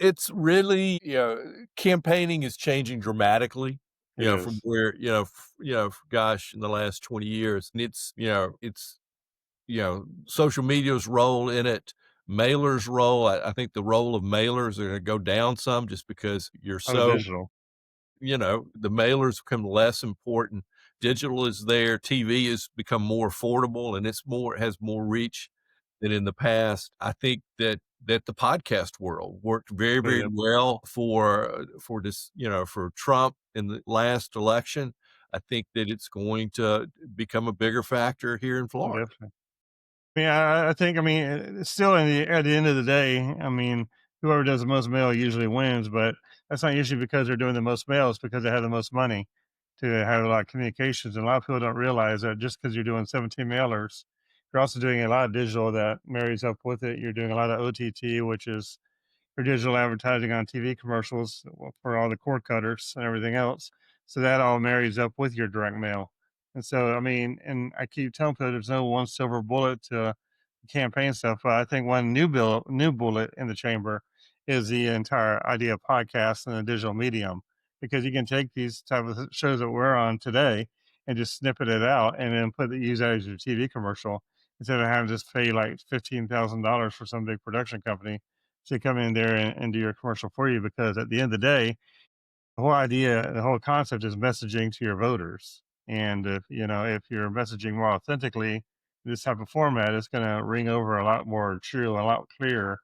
It's really, campaigning is changing dramatically, It from is. where, gosh, in the last 20 years. And social media's role in it, mailers' role. I think the role of mailers are gonna go down some just because you're Oh, so digital. the mailers become less important. Digital is there. TV has become more affordable and has more reach than in the past. I think that the podcast world worked very, Oh, very yeah. well for this, for Trump in the last election. I think that it's going to become a bigger factor here in Oh, Florida. definitely. Yeah, I think, I mean, still at the end of the day, I mean, whoever does the most mail usually wins, but that's not usually because they're doing the most mail. It's because they have the most money to have a lot of communications. And a lot of people don't realize that just because you're doing 17 mailers, you're also doing a lot of digital that marries up with it. You're doing a lot of OTT, which is for digital advertising on TV commercials for all the cord cutters and everything else. So that all marries up with your direct mail. And so, I mean, and I keep telling people there's no one silver bullet to campaign stuff. But I think one new bullet in the chamber is the entire idea of podcasts and the digital medium, because you can take these type of shows that we're on today and just snippet it out and then use that as your TV commercial instead of having to just pay like $15,000 for some big production company to come in there and do your commercial for you. Because at the end of the day, the whole concept is messaging to your voters. And if you're messaging more authentically, this type of format is going to ring over a lot more true, a lot clearer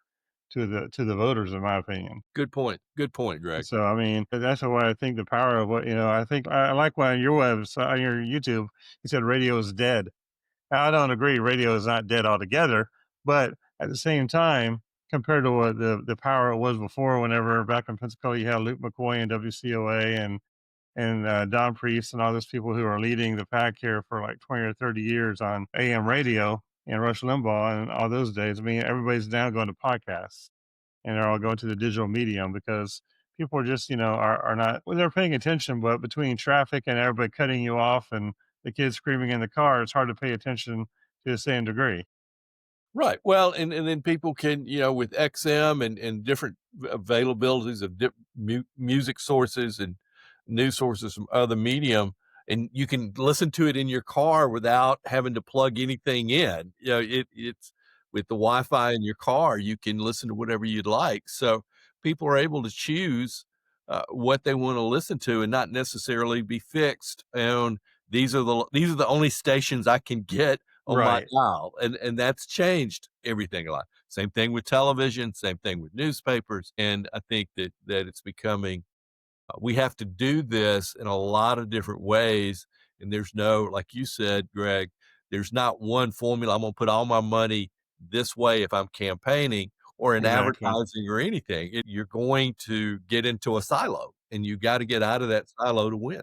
to the voters, in my opinion. Good point. Good point, And Greg. so, I mean, that's why I think the power of I think I like when on your website, on your YouTube, you said radio is dead. I don't agree. Radio is not dead altogether, but at the same time, compared to what the power it was before, whenever back in Pensacola you had Luke McCoy and WCOA and Don Priest and all those people who are leading the pack here for like 20 or 30 years on AM radio and Rush Limbaugh and all those days. I mean, everybody's now going to podcasts and they're all going to the digital medium because people are just, are not, well, they're paying attention, but between traffic and everybody cutting you off and the kids screaming in the car, it's hard to pay attention to the same degree. Right. Well, and then people can, with XM and different availabilities of music sources and news sources from other medium, and you can listen to it in your car without having to plug anything in. It's with the Wi-Fi in your car, you can listen to whatever you'd like. So people are able to choose what they want to listen to and not necessarily be fixed on these are the only stations I can get on my Right. dial, and that's changed everything a lot. Same thing with television, same thing with newspapers, and I think that it's becoming we have to do this in a lot of different ways, and there's no like you said, Greg, there's not one formula, I'm gonna put all my money this way if I'm campaigning or in Exactly. advertising or anything. You're going to get into a silo, and you gotta get out of that silo to win.